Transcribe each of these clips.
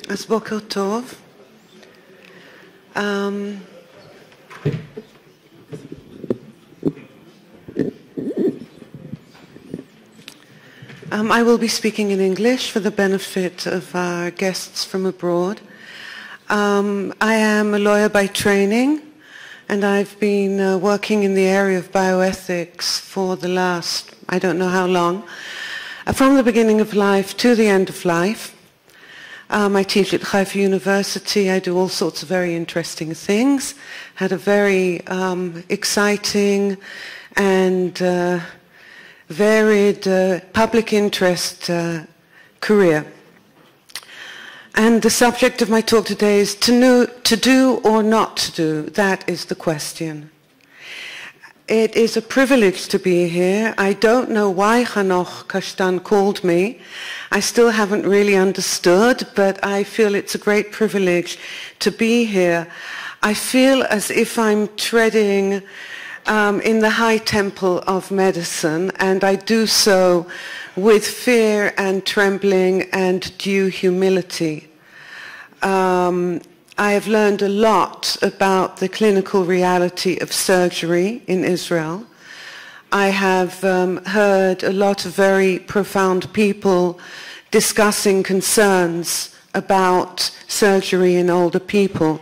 אז בוקר טוב. I will be speaking in English for the benefit of our guests from abroad. I am a lawyer by training, and I've been working in the area of bioethics for the last, I don't know how long, from the beginning of life to the end of life. I teach at Haifa University. I do all sorts of very interesting things. Had a very exciting and varied public interest career. And the subject of my talk today is to do or not to do. That is the question. It is a privilege to be here. I don't know why Hanoch Kashtan called me. I still haven't really understood, but I feel it's a great privilege to be here. I feel as if I'm treading in the high temple of medicine, and I do so with fear and trembling and due humility. I have learned a lot about the clinical reality of surgery in Israel. I have heard a lot of very profound people discussing concerns about surgery in older people.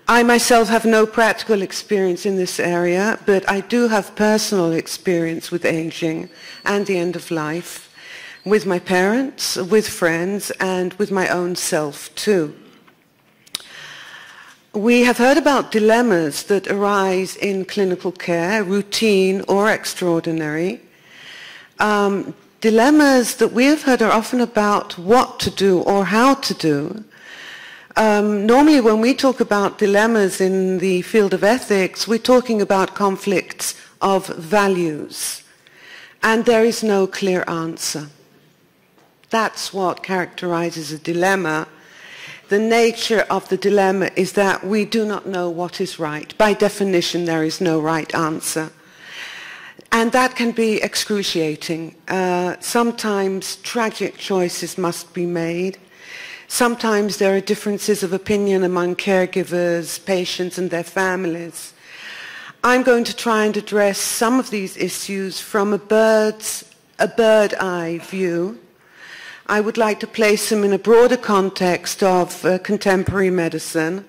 I myself have no practical experience in this area, but I do have personal experience with aging and the end of life, with my parents, with friends, and with my own self too. We have heard about dilemmas that arise in clinical care, routine or extraordinary. Dilemmas that we have heard are often about what to do or how to do. Normally when we talk about dilemmas in the field of ethics, we're talking about conflicts of values, and there is no clear answer. That's what characterizes a dilemma. The nature of the dilemma is that we do not know what is right. By definition, there is no right answer. And that can be excruciating. Sometimes tragic choices must be made. Sometimes there are differences of opinion among caregivers, patients, and their families. I'm going to try and address some of these issues from a bird-eye view. I would like to place them in a broader context of contemporary medicine.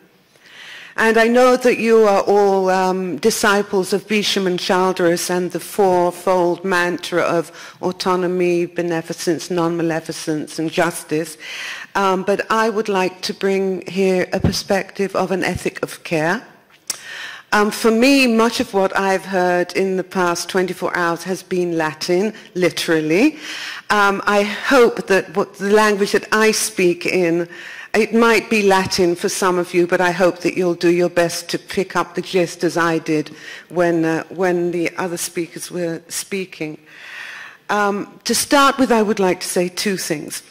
And I know that you are all disciples of Bisham and Childress and the fourfold mantra of autonomy, beneficence, non-maleficence, and justice. But I would like to bring here a perspective of an ethic of care. For me, much of what I've heard in the past 24 hours has been Latin, literally. I hope that the language that I speak in, it might be Latin for some of you, but I hope that you'll do your best to pick up the gist as I did when the other speakers were speaking. To start with, I would like to say two things.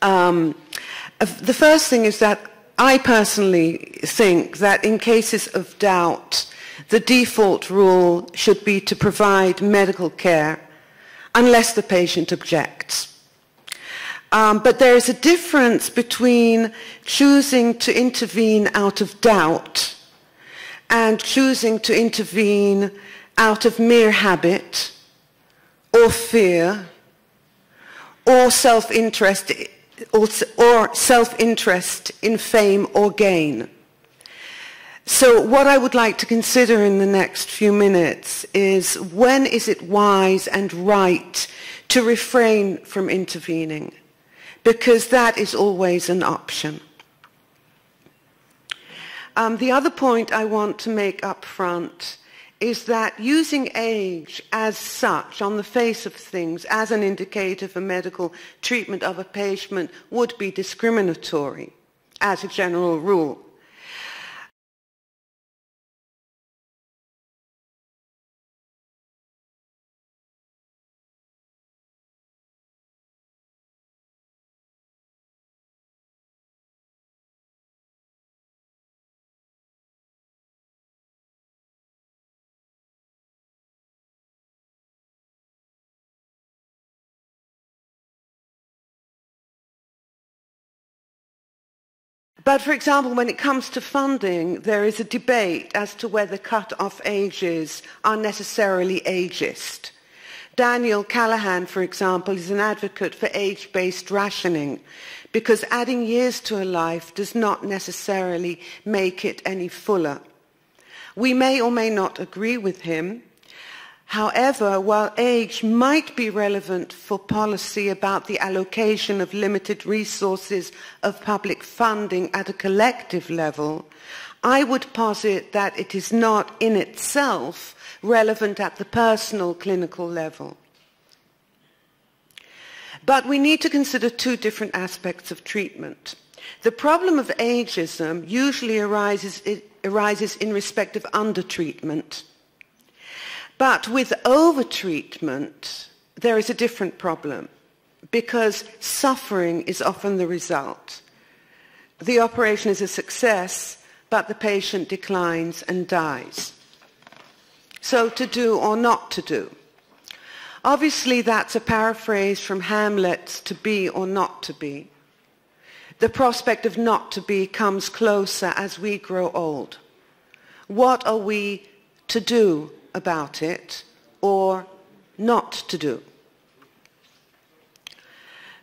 The first thing is that I personally think that in cases of doubt, the default rule should be to provide medical care unless the patient objects. But there is a difference between choosing to intervene out of doubt and choosing to intervene out of mere habit or fear or self-interest in fame or gain. So what I would like to consider in the next few minutes is when is it wise and right to refrain from intervening, because that is always an option. The other point I want to make up front is that using age as such, on the face of things, as an indicator for medical treatment of a patient would be discriminatory as a general rule. But, for example, when it comes to funding, there is a debate as to whether cut-off ages are necessarily ageist. Daniel Callahan, for example, is an advocate for age-based rationing because adding years to a life does not necessarily make it any fuller. We may or may not agree with him. However, while age might be relevant for policy about the allocation of limited resources of public funding at a collective level, I would posit that it is not in itself relevant at the personal clinical level. But we need to consider two different aspects of treatment. The problem of ageism usually arises in respect of undertreatment. But with overtreatment, there is a different problem because suffering is often the result. The operation is a success, but the patient declines and dies. So to do or not to do. Obviously, that's a paraphrase from Hamlet's to be or not to be. The prospect of not to be comes closer as we grow old. What are we to do about it or not to do?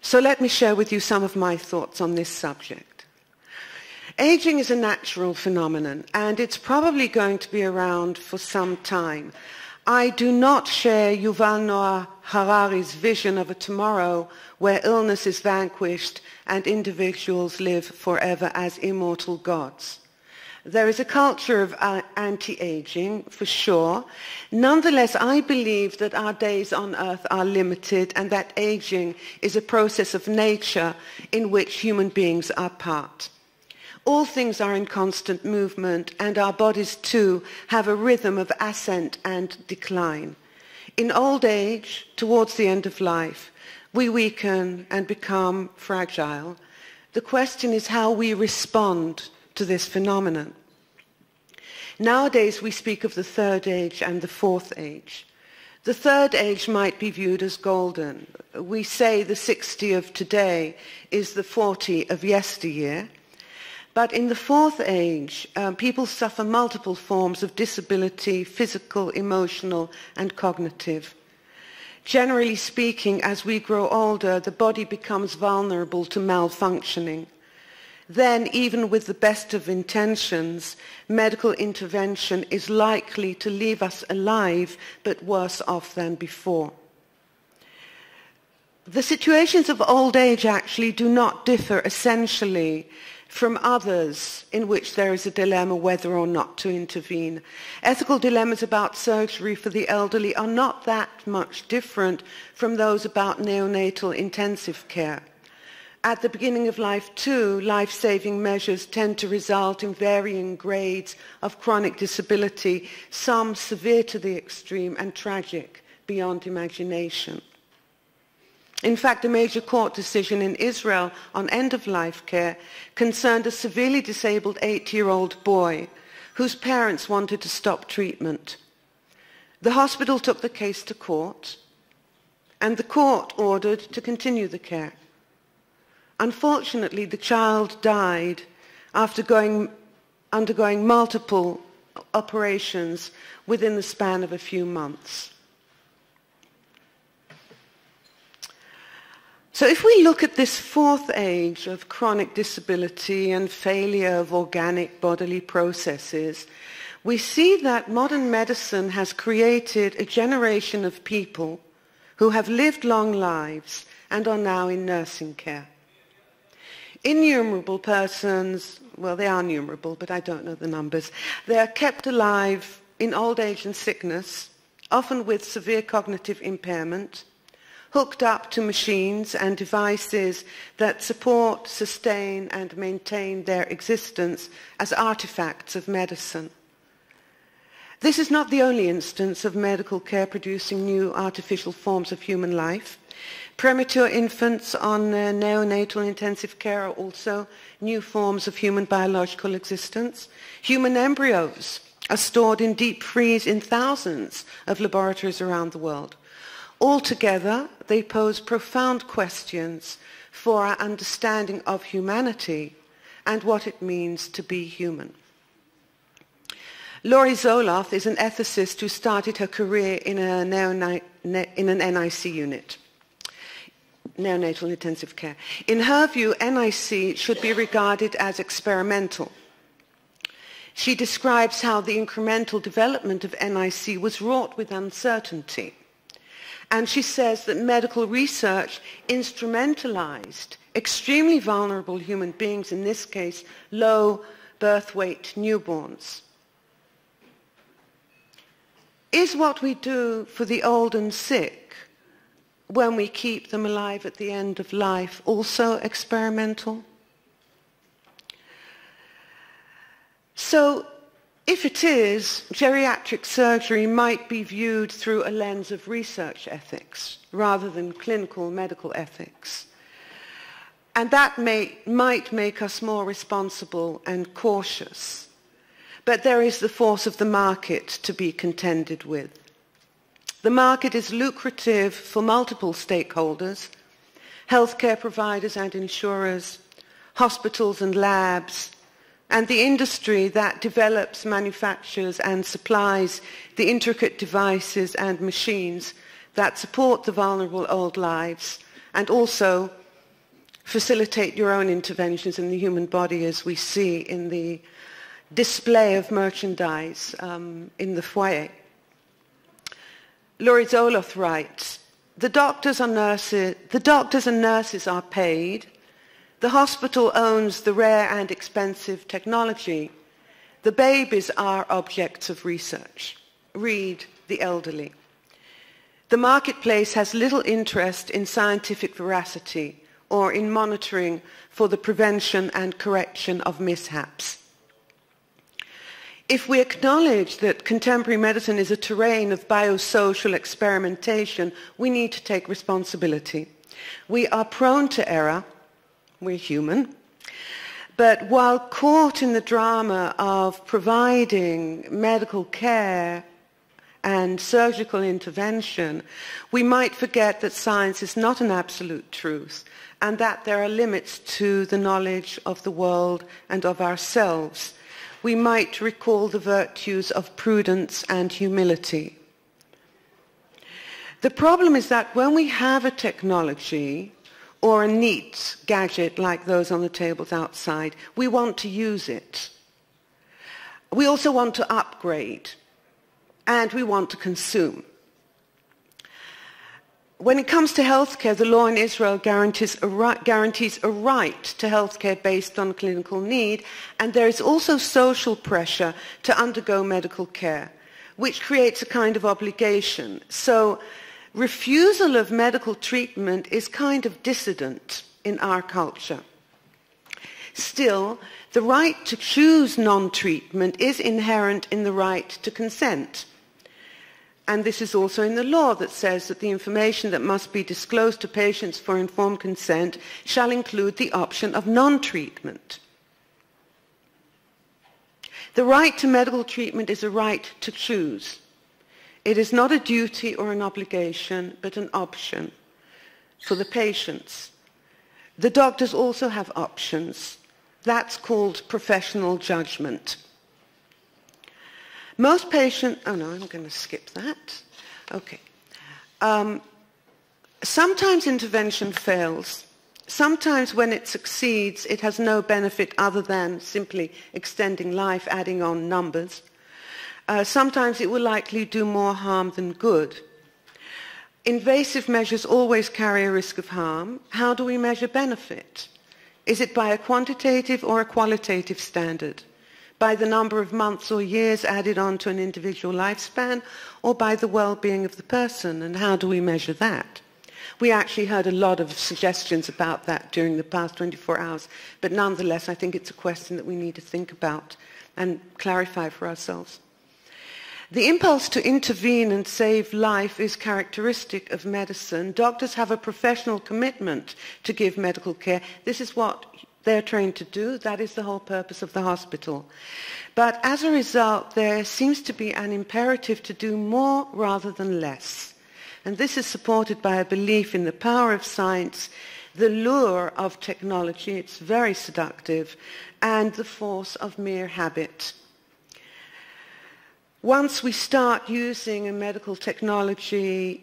So let me share with you some of my thoughts on this subject. Aging is a natural phenomenon, and it's probably going to be around for some time. I do not share Yuval Noah Harari's vision of a tomorrow where illness is vanquished and individuals live forever as immortal gods. There is a culture of anti-aging, for sure. Nonetheless, I believe that our days on earth are limited and that aging is a process of nature in which human beings are part. All things are in constant movement, and our bodies too have a rhythm of ascent and decline. In old age, towards the end of life, we weaken and become fragile. The question is how we respond to this phenomenon. Nowadays we speak of the third age and the fourth age. The third age might be viewed as golden. We say the 60 of today is the 40 of yesteryear. But in the fourth age, people suffer multiple forms of disability, physical, emotional, and cognitive. Generally speaking, as we grow older, the body becomes vulnerable to malfunctioning. Then, even with the best of intentions, medical intervention is likely to leave us alive, but worse off than before. The situations of old age actually do not differ essentially from others in which there is a dilemma whether or not to intervene. Ethical dilemmas about surgery for the elderly are not that much different from those about neonatal intensive care. At the beginning of life too, life-saving measures tend to result in varying grades of chronic disability, some severe to the extreme and tragic beyond imagination. In fact, a major court decision in Israel on end-of-life care concerned a severely disabled 8-year-old boy whose parents wanted to stop treatment. The hospital took the case to court, and the court ordered to continue the care. Unfortunately, the child died after undergoing multiple operations within the span of a few months. So if we look at this fourth age of chronic disability and failure of organic bodily processes, we see that modern medicine has created a generation of people who have lived long lives and are now in nursing care. Innumerable persons, well, they are numerable, but I don't know the numbers, they are kept alive in old age and sickness, often with severe cognitive impairment, hooked up to machines and devices that support, sustain, and maintain their existence as artifacts of medicine. This is not the only instance of medical care producing new artificial forms of human life. Premature infants on neonatal intensive care are also new forms of human biological existence. Human embryos are stored in deep freeze in thousands of laboratories around the world. Altogether, they pose profound questions for our understanding of humanity and what it means to be human. Laurie Zoloth is an ethicist who started her career in an NIC unit, neonatal intensive care. In her view, NIC should be regarded as experimental. She describes how the incremental development of NIC was wrought with uncertainty. And she says that medical research instrumentalized extremely vulnerable human beings, in this case, low birth weight newborns. Is what we do for the old and sick when we keep them alive at the end of life also experimental? So, if it is, geriatric surgery might be viewed through a lens of research ethics rather than clinical medical ethics. And that might make us more responsible and cautious. But there is the force of the market to be contended with. The market is lucrative for multiple stakeholders, healthcare providers and insurers, hospitals and labs, and the industry that develops, manufactures and supplies the intricate devices and machines that support the vulnerable old lives and also facilitate your own interventions in the human body, as we see in the display of merchandise in the foyer. Laurie Zoloth writes, the doctors and nurses are paid. The hospital owns the rare and expensive technology. The babies are objects of research. Read the elderly. The marketplace has little interest in scientific veracity or in monitoring for the prevention and correction of mishaps. If we acknowledge that contemporary medicine is a terrain of biosocial experimentation, we need to take responsibility. We are prone to error. We're human. But while caught in the drama of providing medical care and surgical intervention, we might forget that science is not an absolute truth and that there are limits to the knowledge of the world and of ourselves. We might recall the virtues of prudence and humility. The problem is that when we have a technology or a neat gadget like those on the tables outside, we want to use it. We also want to upgrade, and we want to consume. When it comes to healthcare, the law in Israel guarantees a right to healthcare based on clinical need, and there is also social pressure to undergo medical care, which creates a kind of obligation. So refusal of medical treatment is kind of dissident in our culture. Still, the right to choose non-treatment is inherent in the right to consent. And this is also in the law that says that the information that must be disclosed to patients for informed consent shall include the option of non-treatment. The right to medical treatment is a right to choose. It is not a duty or an obligation, but an option for the patients. The doctors also have options. That's called professional judgment. Most patients, oh no, I'm going to skip that. Okay. Sometimes intervention fails. Sometimes when it succeeds, it has no benefit other than simply extending life, adding on numbers. Sometimes it will likely do more harm than good. Invasive measures always carry a risk of harm. How do we measure benefit? Is it by a quantitative or a qualitative standard? By the number of months or years added on to an individual lifespan, or by the well-being of the person? And how do we measure that? We actually heard a lot of suggestions about that during the past 24 hours, but nonetheless, I think it's a question that we need to think about and clarify for ourselves. The impulse to intervene and save life is characteristic of medicine. Doctors have a professional commitment to give medical care. This is what they're trained to do. That is the whole purpose of the hospital. But as a result, there seems to be an imperative to do more rather than less. And this is supported by a belief in the power of science the lure of technology, it's very seductive, and the force of mere habit. Once we start using a medical technology,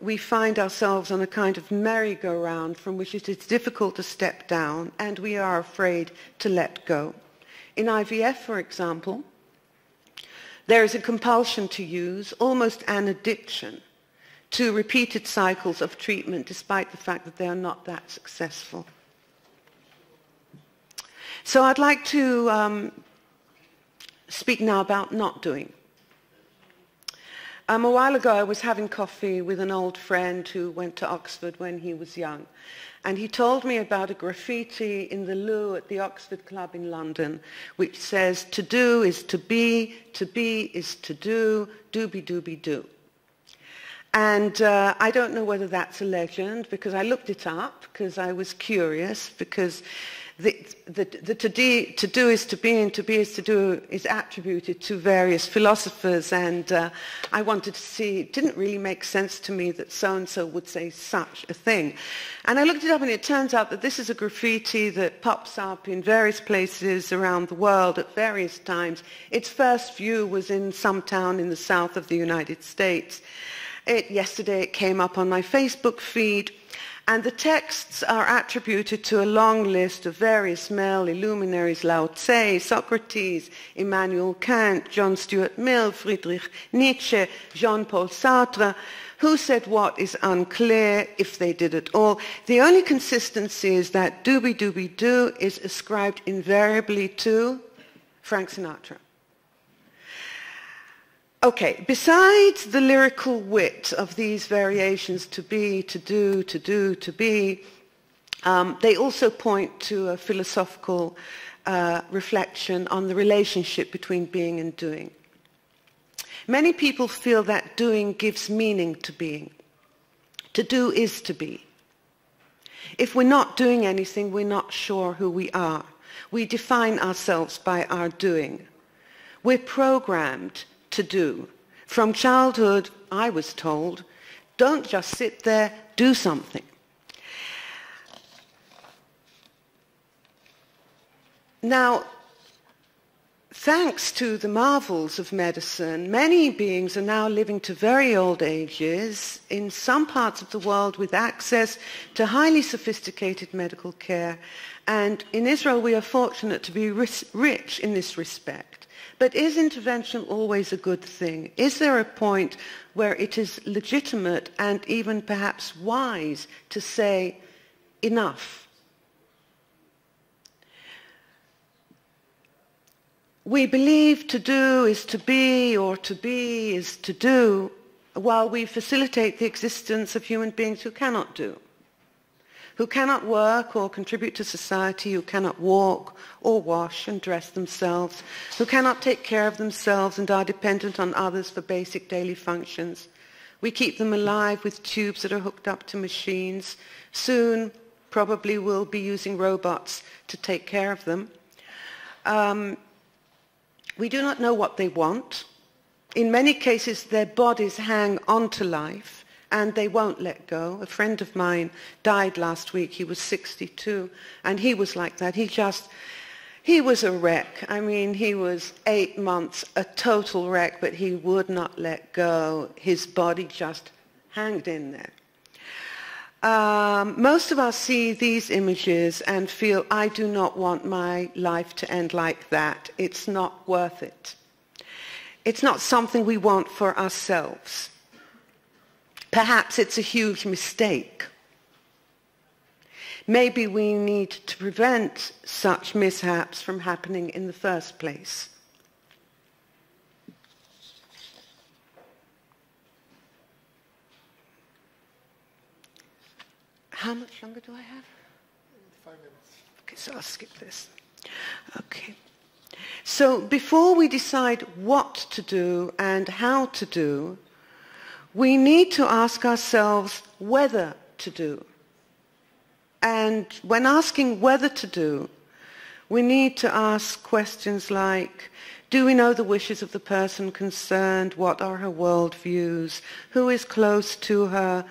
we find ourselves on a kind of merry-go-round from which it is difficult to step down, and we are afraid to let go. In IVF, for example, there is a compulsion to use, almost an addiction, to repeated cycles of treatment, despite the fact that they are not that successful. So I'd like to speak now about not doing. A while ago I was having coffee with an old friend who went to Oxford when he was young, and he told me about a graffiti in the loo at the Oxford Club in London which says, "To do is to be is to do, doobie do." And I don't know whether that's a legend, because I looked it up because I was curious, because the to do is to be and to be is to do is attributed to various philosophers, and I wanted to see, it didn't really make sense to me that so-and-so would say such a thing. And I looked it up, and it turns out that this is a graffiti that pops up in various places around the world at various times. Its first view was in some town in the south of the United States. Yesterday it came up on my Facebook feed, and the texts are attributed to a long list of various male illuminaries: Lao Tse, Socrates, Immanuel Kant, John Stuart Mill, Friedrich Nietzsche, Jean-Paul Sartre. Who said what is unclear, if they did at all. The only consistency is that doobie do is ascribed invariably to Frank Sinatra. Okay, besides the lyrical wit of these variations, to be, to do, to be, they also point to a philosophical reflection on the relationship between being and doing. Many people feel that doing gives meaning to being. To do is to be. If we're not doing anything, we're not sure who we are. We define ourselves by our doing. We're programmed to do. From childhood, I was told, don't just sit there, do something. Now, thanks to the marvels of medicine, many beings are now living to very old ages in some parts of the world with access to highly sophisticated medical care. And in Israel, we are fortunate to be rich in this respect. But is intervention always a good thing? Is there a point where it is legitimate and even perhaps wise to say, enough? We believe to do is to be, or to be is to do, while we facilitate the existence of human beings who cannot do, who cannot work or contribute to society, who cannot walk or wash and dress themselves, who cannot take care of themselves and are dependent on others for basic daily functions. We keep them alive with tubes that are hooked up to machines. Soon, probably we'll be using robots to take care of them. We do not know what they want. In many cases, their bodies hang onto life, and they won't let go. A friend of mine died last week. He was 62, and he was like that. He was a wreck. I mean, he was 8 months, a total wreck, but he would not let go. His body just hanged in there. Most of us see these images and feel, I do not want my life to end like that. It's not worth it. It's not something we want for ourselves. Perhaps it's a huge mistake. Maybe we need to prevent such mishaps from happening in the first place. How much longer do I have? 5 minutes. Okay, so I'll skip this. Okay. So before we decide what to do and how to do, we need to ask ourselves whether to do. And when asking whether to do, we need to ask questions like, do we know the wishes of the person concerned? What are her worldviews? Who is close to her?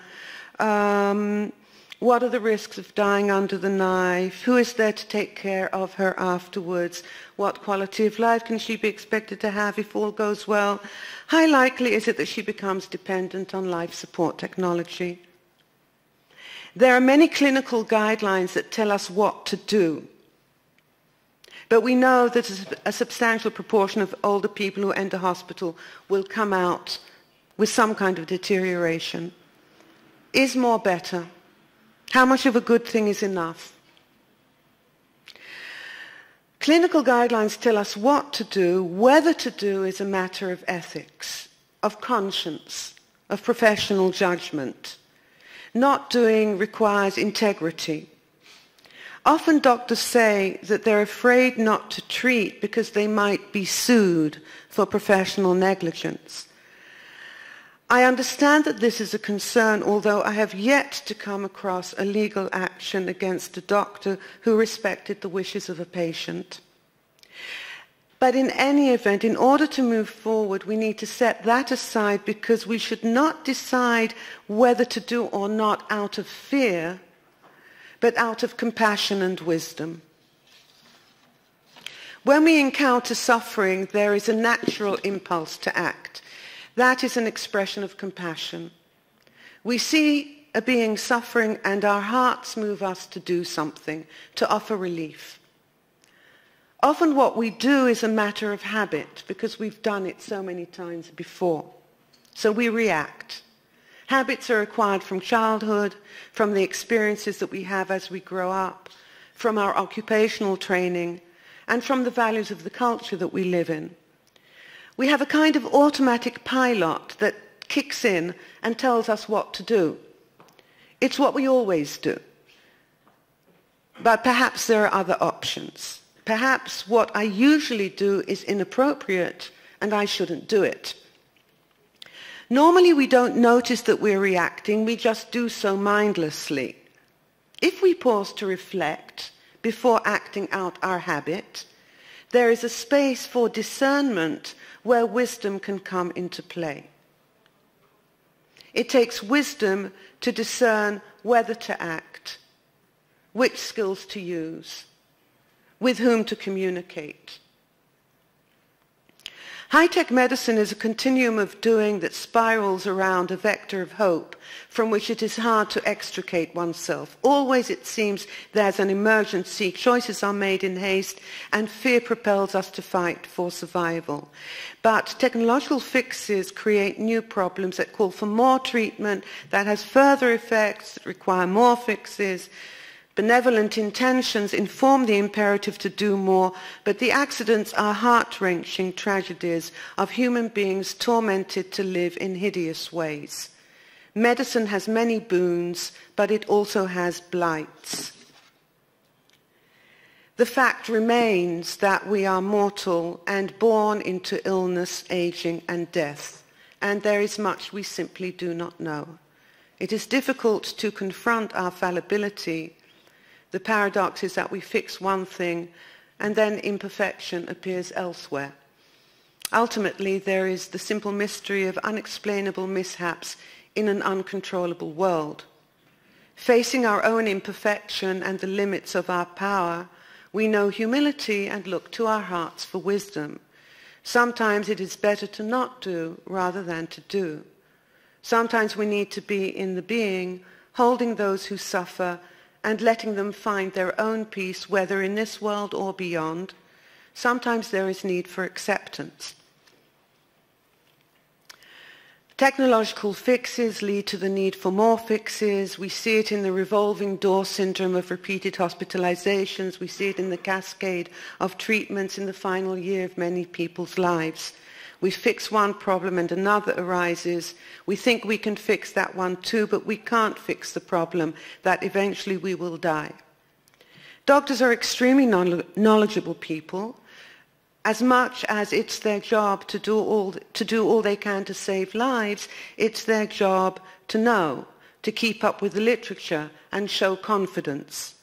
What are the risks of dying under the knife? Who is there to take care of her afterwards? What quality of life can she be expected to have if all goes well? How likely is it that she becomes dependent on life support technology? There are many clinical guidelines that tell us what to do. But we know that a substantial proportion of older people who enter hospital will come out with some kind of deterioration. Is more better? How much of a good thing is enough? Clinical guidelines tell us what to do. Whether to do is a matter of ethics, of conscience, of professional judgment. Not doing requires integrity. Often doctors say that they're afraid not to treat because they might be sued for professional negligence. I understand that this is a concern, although I have yet to come across a legal action against a doctor who respected the wishes of a patient. But in any event, in order to move forward, we need to set that aside, because we should not decide whether to do or not out of fear, but out of compassion and wisdom. When we encounter suffering, there is a natural impulse to act. That is an expression of compassion. We see a being suffering and our hearts move us to do something, to offer relief. Often what we do is a matter of habit because we've done it so many times before. So we react. Habits are acquired from childhood, from the experiences that we have as we grow up, from our occupational training, and from the values of the culture that we live in. We have a kind of automatic pilot that kicks in and tells us what to do. It's what we always do. But perhaps there are other options. Perhaps what I usually do is inappropriate and I shouldn't do it. Normally we don't notice that we're reacting, we just do so mindlessly. If we pause to reflect before acting out our habit, there is a space for discernment where wisdom can come into play. It takes wisdom to discern whether to act, which skills to use, with whom to communicate. High-tech medicine is a continuum of doing that spirals around a vector of hope from which it is hard to extricate oneself. Always, it seems, there's an emergency, choices are made in haste, and fear propels us to fight for survival. But technological fixes create new problems that call for more treatment, that has further effects, that require more fixes. Benevolent intentions inform the imperative to do more, but the accidents are heart-wrenching tragedies of human beings tormented to live in hideous ways. Medicine has many boons, but it also has blights. The fact remains that we are mortal and born into illness, aging, and death, and there is much we simply do not know. It is difficult to confront our fallibility. The paradox is that we fix one thing and then imperfection appears elsewhere. Ultimately, there is the simple mystery of unexplainable mishaps in an uncontrollable world. Facing our own imperfection and the limits of our power, we know humility and look to our hearts for wisdom. Sometimes it is better to not do rather than to do. Sometimes we need to be in the being, holding those who suffer and letting them find their own peace, whether in this world or beyond. Sometimes there is need for acceptance. Technological fixes lead to the need for more fixes. We see it in the revolving door syndrome of repeated hospitalizations. We see it in the cascade of treatments in the final year of many people's lives. We fix one problem and another arises. We think we can fix that one too, but we can't fix the problem that eventually we will die. Doctors are extremely knowledgeable people. As much as it's their job to do all they can to save lives, it's their job to know, to keep up with the literature and show confidence.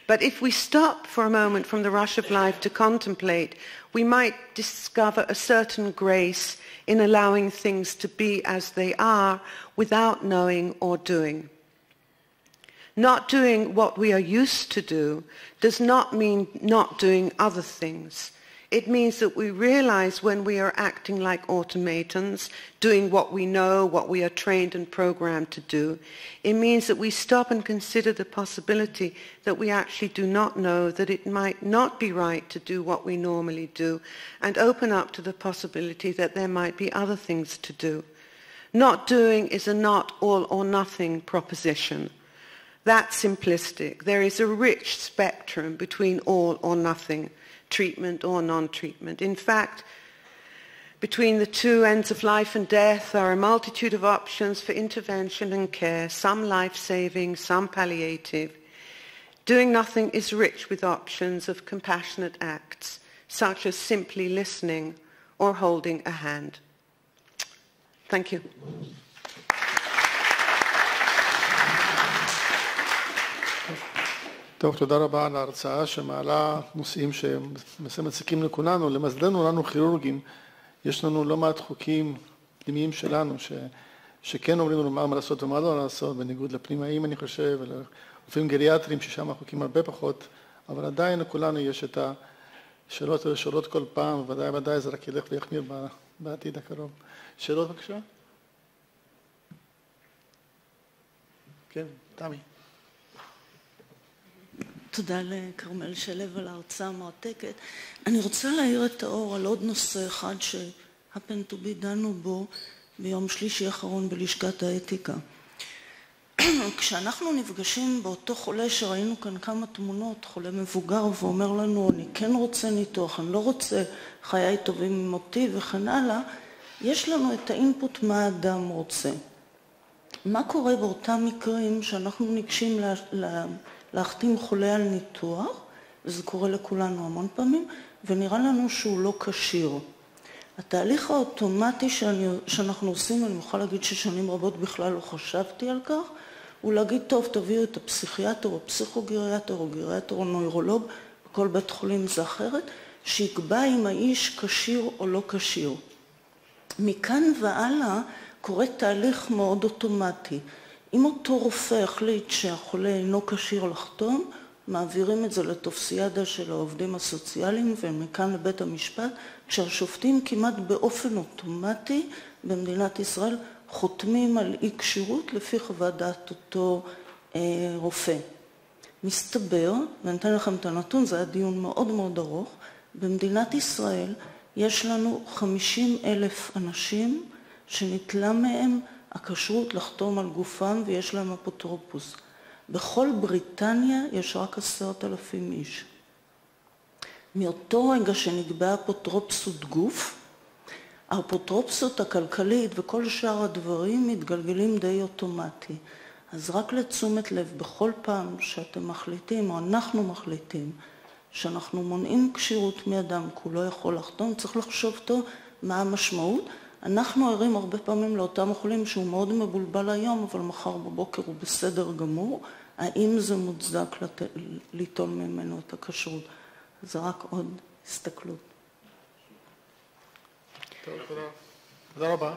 But if we stop for a moment from the rush of life to contemplate, we might discover a certain grace in allowing things to be as they are without knowing or doing. Not doing what we are used to do does not mean not doing other things. It means that we realize when we are acting like automatons, doing what we know, what we are trained and programmed to do. It means that we stop and consider the possibility that we actually do not know, that it might not be right to do what we normally do, and open up to the possibility that there might be other things to do. Not doing is a not all or nothing proposition. That's simplistic. There is a rich spectrum between all or nothing, treatment or non-treatment. In fact, between the two ends of life and death are a multitude of options for intervention and care, some life-saving, some palliative. Doing nothing is rich with options of compassionate acts, such as simply listening or holding a hand. Thank you. טוב, תודה רבה על ההרצאה שמעלה נושאים שמציקים לכולנו. למזלנו, לנו כירורגים, יש לנו לא מעט חוקים פנימיים שלנו שכן אומרים לנו מה לעשות ומה לא לעשות, בניגוד לפנימאים אני חושב, ולרופאים גריאטריים ששם החוקים הרבה פחות, אבל עדיין לכולנו יש את השאלות והשאלות כל פעם, ודאי זה רק ילך ויחמיר בעתיד הקרוב. שאלות בבקשה? כן, תמי. תודה לקרמל שלו על ההרצאה המרתקת. אני רוצה להאיר את האור על עוד נושא אחד שהפן טו בי דנו בו ביום שלישי האחרון בלשכת האתיקה. כשאנחנו נפגשים באותו חולה שראינו כאן כמה תמונות, חולה מבוגר ואומר לנו אני כן רוצה ניתוח, אני לא רוצה חיי טובים ממותי וכן הלאה, יש לנו את האינפוט מה האדם רוצה. מה קורה באותם מקרים שאנחנו ניגשים להחתים חולה על ניתוח, וזה קורה לכולנו המון פעמים, ונראה לנו שהוא לא כשיר. התהליך האוטומטי שאנחנו עושים, אני מוכרחה להגיד ששנים רבות בכלל לא חשבתי על כך, הוא להגיד, טוב, תביאו את הפסיכיאטר או פסיכוגריאטר או גריאטר או נוירולוג, בכל בית חולים זה אחרת, שיקבע אם האיש כשיר או לא כשיר. מכאן והלאה קורה תהליך מאוד אוטומטי. אם אותו רופא החליט שהחולה אינו כשיר לחתום, מעבירים את זה לטופסיאדה של העובדים הסוציאליים ומכאן לבית המשפט, כשהשופטים כמעט באופן אוטומטי במדינת ישראל חותמים על אי כשירות לפי חוות דעת אותו רופא. מסתבר, ואני אתן לכם את הנתון, זה היה דיון מאוד מאוד ארוך, במדינת ישראל יש לנו 50,000 אנשים שנתלה מהם הכשרות לחתום על גופם ויש להם אפוטרופוס. בכל בריטניה יש רק 10,000 איש. מאותו רגע שנקבעה אפוטרופסות גוף, האפוטרופסות הכלכלית וכל שאר הדברים מתגלגלים די אוטומטי. אז רק לתשומת לב, בכל פעם שאתם מחליטים או אנחנו מחליטים שאנחנו מונעים כשירות מאדם כי הוא לא יכול לחתום, צריך לחשוב טוב מה המשמעות. אנחנו ערים הרבה פעמים לאותם החולים שהוא מאוד מבולבל היום, אבל מחר בבוקר הוא בסדר גמור. האם זה מוצדק ליטול ממנו את הכשרות? זה רק עוד הסתכלות. טוב, תודה רבה.